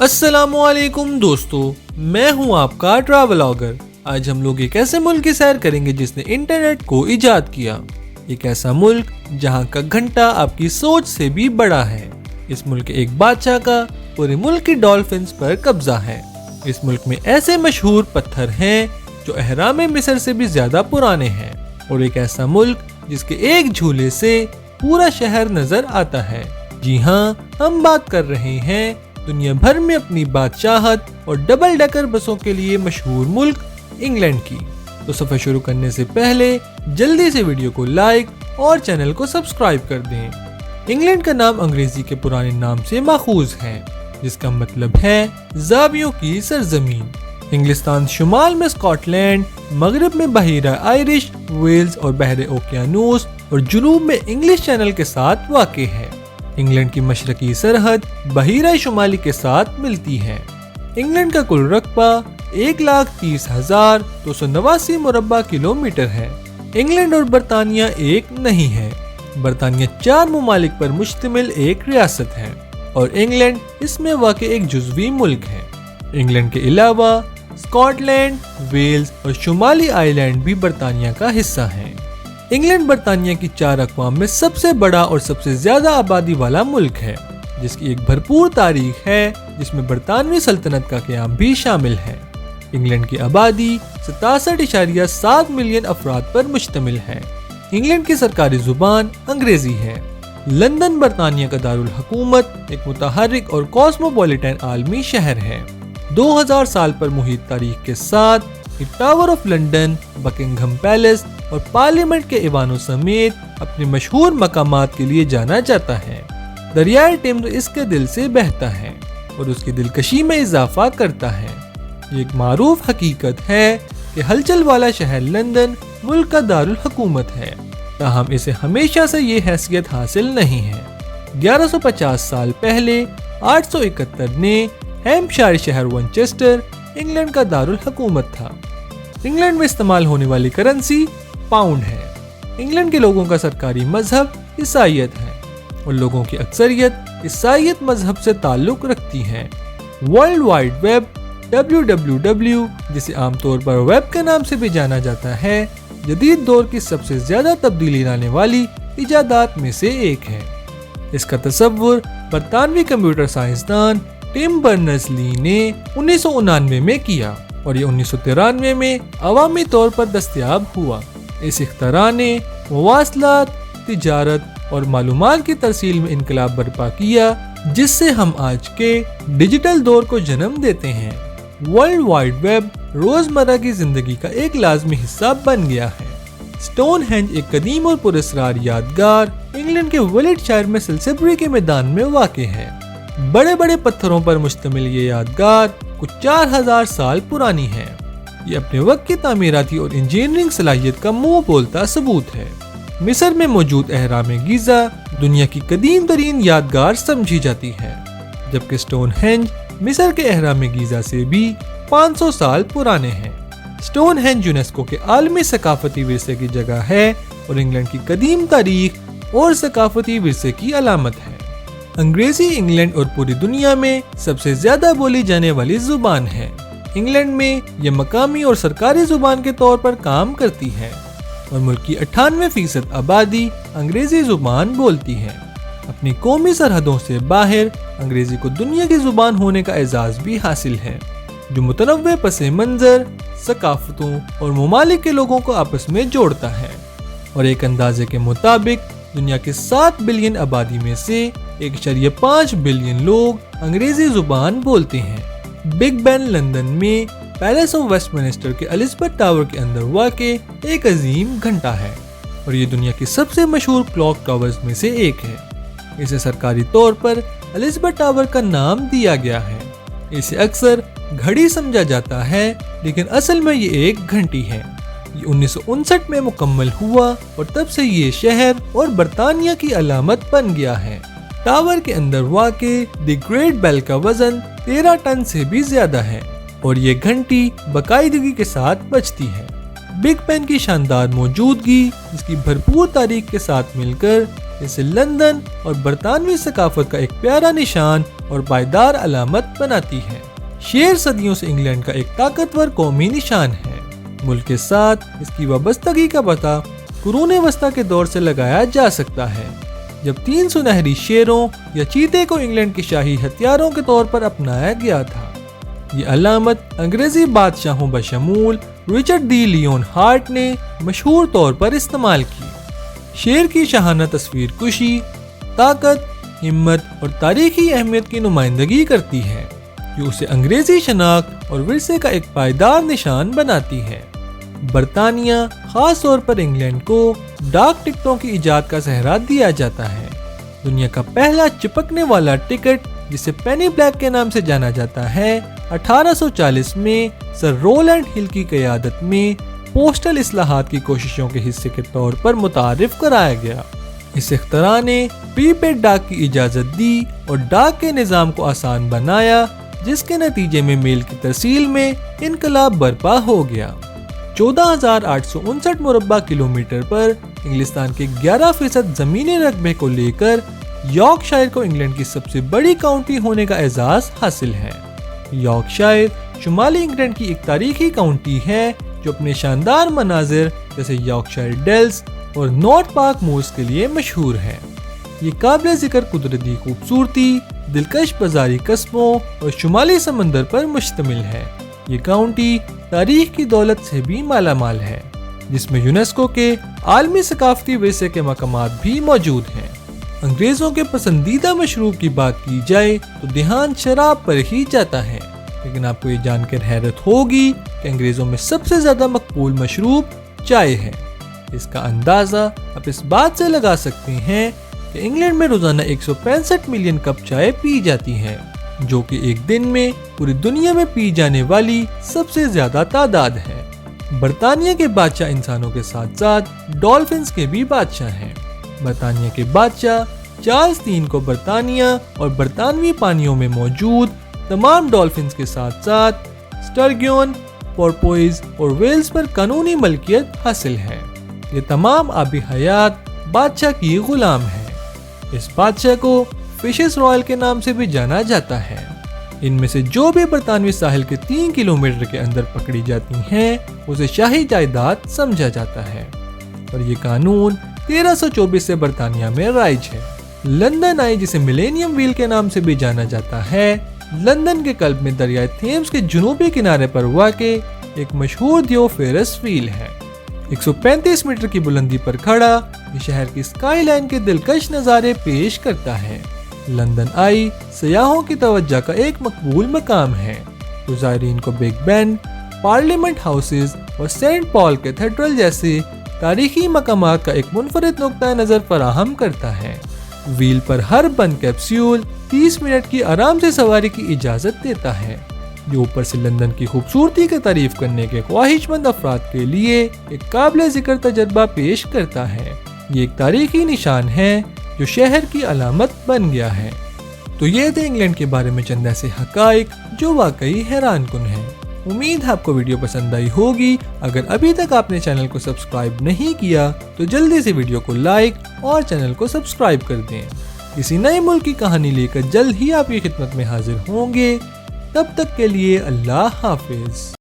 السلام علیکم دوستو، میں ہوں آپ کا ٹریولوگر۔ آج ہم لوگ ایک ایسے ملک کی سیر کریں گے جس نے انٹرنیٹ کو ایجاد کیا۔ ایک ایسا ملک جہاں کا گھنٹہ آپ کی سوچ سے بھی بڑا ہے۔ اس ملک کے ایک بادشاہ کا پورے ملک کی ڈالفنز پر قبضہ ہے۔ اس ملک میں ایسے مشہور پتھر ہیں جو اہرام مصر سے بھی زیادہ پرانے ہیں، اور ایک ایسا ملک جس کے ایک جھولے سے پورا شہر نظر آتا ہے۔ جی ہاں، ہم بات کر رہے ہیں دنیا بھر میں اپنی بادشاہت اور ڈبل ڈیکر بسوں کے لیے مشہور ملک انگلینڈ کی۔ تو سفر شروع کرنے سے پہلے جلدی سے ویڈیو کو لائک اور چینل کو سبسکرائب کر دیں۔ انگلینڈ کا نام انگریزی کے پرانے نام سے ماخوذ ہے، جس کا مطلب ہے زاویوں کی سرزمین۔ انگلستان شمال میں اسکاٹ لینڈ، مغرب میں بحیرہ آئرش، ویلز اور بحر اوقیانوس، اور جنوب میں انگلش چینل کے ساتھ واقع ہے۔ انگلینڈ کی مشرقی سرحد بحیرہ شمالی کے ساتھ ملتی ہے۔ انگلینڈ کا کل رقبہ 1,30,289 مربع کلومیٹر ہے۔ انگلینڈ اور برطانیہ ایک نہیں ہے۔ برطانیہ 4 ممالک پر مشتمل ایک ریاست ہے، اور انگلینڈ اس میں واقع ایک جزوی ملک ہے۔ انگلینڈ کے علاوہ اسکاٹ لینڈ، ویلز اور شمالی آئرلینڈ بھی برطانیہ کا حصہ ہیں۔ انگلینڈ برطانیہ کی 4 اقوام میں سب سے بڑا اور سب سے زیادہ آبادی والا ملک ہے، جس کی ایک بھرپور تاریخ ہے، جس میں برطانوی سلطنت کا قیام بھی شامل ہے۔ انگلینڈ کی آبادی 67.7 ملین افراد پر مشتمل ہے۔ انگلینڈ کی سرکاری زبان انگریزی ہے۔ لندن برطانیہ کا دارالحکومت ایک متحرک اور کاسموپولیٹن عالمی شہر ہے۔ 2000 سال پر محیط تاریخ کے ساتھ tower of London, Buckingham palace اور پارلیمنٹ کے ایوانوں سمیت اپنے مشہور مقامات کے لیے جانا جاتا ہے۔ دریائے ٹیمز اس کے دل سے بہتا ہے اور اس کی دلکشی میں اضافہ کرتا ہے۔ یہ ایک معروف حقیقت ہے کہ ہلچل والا شہر لندن ملک کا دارالحکومت ہے، تاہم اسے ہمیشہ سے یہ حیثیت حاصل نہیں ہے۔ 1150 سال پہلے 871 نے ہیمپشائر شہر ونچسٹر انگلینڈ کا دارالحکومت تھا۔ انگلینڈ میں استعمال ہونے والی کرنسی پاؤنڈ ہے۔ انگلینڈ کے لوگوں کا سرکاری مذہب عیسائیت ہے، اور لوگوں کی اکثریت عیسائیت مذہب سے تعلق رکھتی ہے۔ ورلڈ وائڈ ویب WWW، جسے عام طور پر ویب کے نام سے بھی جانا جاتا ہے، جدید دور کی سب سے زیادہ تبدیلی لانے والی ایجادات میں سے ایک ہے۔ اس کا تصور برطانوی کمپیوٹر سائنسدان ٹم برنرز لی نے 1999 میں کیا، اور یہ 1993 میں عوامی طور پر دستیاب ہوا۔ اس اختراع نے مواصلات، تجارت اور معلومات کی ترسیل میں انقلاب برپا کیا، جس سے ہم آج کے ڈیجیٹل دور کو جنم دیتے ہیں۔ ورلڈ وائڈ ویب روزمرہ کی زندگی کا ایک لازمی حصہ بن گیا ہے۔ سٹون ہینج ایک قدیم اور پراسرار یادگار انگلینڈ کے ویلٹ شائر میں سلسبری کے میدان میں واقع ہے۔ بڑے بڑے پتھروں پر مشتمل یہ یادگار کچھ 4000 سال پرانی ہے۔ یہ اپنے وقت کی تعمیراتی اور انجینئرنگ صلاحیت کا منہ بولتا ثبوت ہے۔ مصر میں موجود اہرام گیزا دنیا کی قدیم ترین یادگار سمجھی جاتی ہے، جبکہ سٹون ہینج مصر کے اہرام گیزا سے بھی 500 سال پرانے ہیں۔ سٹون ہینج یونیسکو کے عالمی ثقافتی ورثے کی جگہ ہے، اور انگلینڈ کی قدیم تاریخ اور ثقافتی ورثے کی علامت ہے۔ انگریزی انگلینڈ اور پوری دنیا میں سب سے زیادہ بولی جانے والی زبان ہے۔ انگلینڈ میں یہ مقامی اور سرکاری زبان کے طور پر کام کرتی ہے، اور ملک کی 98% آبادی انگریزی زبان بولتی ہے۔ اپنی قومی سرحدوں سے باہر انگریزی کو دنیا کی زبان ہونے کا اعزاز بھی حاصل ہے، جو متنوع پس منظر، ثقافتوں اور ممالک کے لوگوں کو آپس میں جوڑتا ہے۔ اور ایک اندازے کے مطابق دنیا کے 7 بلین آبادی میں سے 1.5 بلین لوگ انگریزی زبان بولتے ہیں۔ بگ بین لندن میں پیلس آف ویسٹ منسٹر کے الزبتھ ٹاور کے اندر واقع ایک عظیم گھنٹہ ہے، اور یہ دنیا کی سب سے مشہور کلاک ٹاورز میں سے ایک ہے۔ اسے سرکاری طور پر الزبتھ ٹاور کا نام دیا گیا ہے۔ اسے اکثر گھڑی سمجھا جاتا ہے، لیکن اصل میں یہ ایک گھنٹی ہے۔ یہ 1959 میں مکمل ہوا، اور تب سے یہ شہر اور برطانیہ کی علامت بن گیا ہے۔ ٹاور کے اندر واقع دی گریٹ بیل کا وزن 13 ٹن سے بھی زیادہ ہے، اور یہ گھنٹی باقاعدگی کے ساتھ بجتی ہے۔ بگ بین کی شاندار موجودگی، اس کی بھرپور تاریخ کے ساتھ مل کر اسے لندن اور برطانوی ثقافت کا ایک پیارا نشان اور پائیدار علامت بناتی ہے۔ شیر صدیوں سے انگلینڈ کا ایک طاقتور قومی نشان ہے۔ ملک کے ساتھ اس کی وابستگی کا پتہ قرون وسطیٰ کے دور سے لگایا جا سکتا ہے، جب 3 سنہری شیروں یا چیتے کو انگلینڈ کے شاہی ہتھیاروں کے طور پر اپنایا گیا تھا۔ یہ علامت انگریزی بادشاہوں بشمول رچرڈ دی لیون ہارٹ نے مشہور طور پر استعمال کی۔ شیر کی شاہانہ تصویر کشی، طاقت، ہمت اور تاریخی اہمیت کی نمائندگی کرتی ہے، جو اسے انگریزی شناخت اور ورثے کا ایک پائیدار نشان بناتی ہے۔ برطانیہ، خاص طور پر انگلینڈ کو ڈاک ٹکٹوں کی ایجاد کا سہرا دیا جاتا ہے۔ دنیا کا پہلا چپکنے والا ٹکٹ، جسے پینی بلیک کے نام سے جانا جاتا ہے، 1840 میں سر رولینڈ ہل کی قیادت میں پوسٹل اصلاحات کی کوششوں کے حصے کے طور پر متعارف کرایا گیا۔ اس اختراع نے پری پیڈ ڈاک کی اجازت دی اور ڈاک کے نظام کو آسان بنایا، جس کے نتیجے میں میل کی ترسیل میں انقلاب برپا ہو گیا۔ 14,859 مربع کلومیٹر پر انگلستان کے 11% زمینی رقبے کو لے کر یارکشائر کو انگلینڈ کی سب سے بڑی کاؤنٹی ہونے کا اعزاز حاصل ہے۔ یارکشائر شمالی انگلینڈ کی ایک تاریخی کاؤنٹی ہے، جو اپنے شاندار مناظر جیسے یارکشائر ڈیلز اور نارتھ پارک مورز کے لیے مشہور ہے۔ یہ قابل ذکر قدرتی خوبصورتی، دلکش بازاری قصبوں اور شمالی سمندر پر مشتمل ہے۔ یہ کاؤنٹی تاریخ کی دولت سے بھی مالا مال ہے، جس میں یونیسکو کے عالمی ثقافتی ورثے کے مقامات بھی موجود ہیں۔ انگریزوں کے پسندیدہ مشروب کی بات کی جائے تو دھیان شراب پر ہی جاتا ہے، لیکن آپ کو یہ جان کر حیرت ہوگی کہ انگریزوں میں سب سے زیادہ مقبول مشروب چائے ہے۔ اس کا اندازہ آپ اس بات سے لگا سکتے ہیں کہ انگلینڈ میں روزانہ 165 ملین کپ چائے پی جاتی ہے، جو کہ ایک دن میں پوری دنیا میں پی جانے والی سب سے زیادہ تعداد ہے۔ برطانیہ کے بادشاہ انسانوں کے ساتھ ساتھ ڈالفنز کے بھی بادشاہ ہیں۔ برطانیہ کے بادشاہ چارلز III کو برطانیہ اور برطانوی پانیوں میں موجود تمام ڈالفنز کے ساتھ ساتھ سٹرگیون، پورپوئز اور ویلز پر قانونی ملکیت حاصل ہے۔ یہ تمام آبی حیات بادشاہ کی غلام ہے۔ اس بادشاہ کو فشز رائل کے نام سے بھی جانا جاتا ہے۔ ان میں سے جو بھی برطانوی ساحل کے 3 کلومیٹر کے اندر پکڑی جاتی ہیں، اسے شاہی جائیداد سمجھا جاتا ہے، اور یہ قانون 1324 سے برطانیہ میں رائج ہے۔ لندن آئی، جسے ملینیم ویل کے نام سے بھی جانا جاتا ہے، لندن کے قلب میں دریائے تھیمز کے جنوبی کنارے پر واقع ایک مشہور دیو فیرس ویل ہے۔ 135 میٹر کی بلندی پر کھڑا یہ شہر کی اسکائی لائن کے دلکش نظارے پیش کرتا ہے۔ لندن آئی سیاحوں کی توجہ کا ایک مقبول مقام ہے، جو زائرین کو بگ بین، پارلیمنٹ ہاؤسز اور سینٹ پال کیتھیڈرل جیسے تاریخی مقامات کا ایک منفرد نقطہ نظر فراہم کرتا ہے۔ ویل پر ہر بند کیپسول 30 منٹ کی آرام سے سواری کی اجازت دیتا ہے، جو اوپر سے لندن کی خوبصورتی کی تعریف کرنے کے خواہش مند افراد کے لیے ایک قابل ذکر تجربہ پیش کرتا ہے۔ یہ ایک تاریخی نشان ہے جو شہر کی علامت بن گیا ہے۔ تو یہ تھے انگلینڈ کے بارے میں چند ایسے حقائق جو واقعی حیران کن ہیں۔ امید ہے آپ کو ویڈیو پسند آئی ہوگی۔ اگر ابھی تک آپ نے چینل کو سبسکرائب نہیں کیا تو جلدی سے ویڈیو کو لائک اور چینل کو سبسکرائب کر دیں۔ کسی نئے ملک کی کہانی لے کر جلد ہی آپ کی خدمت میں حاضر ہوں گے۔ تب تک کے لیے اللہ حافظ۔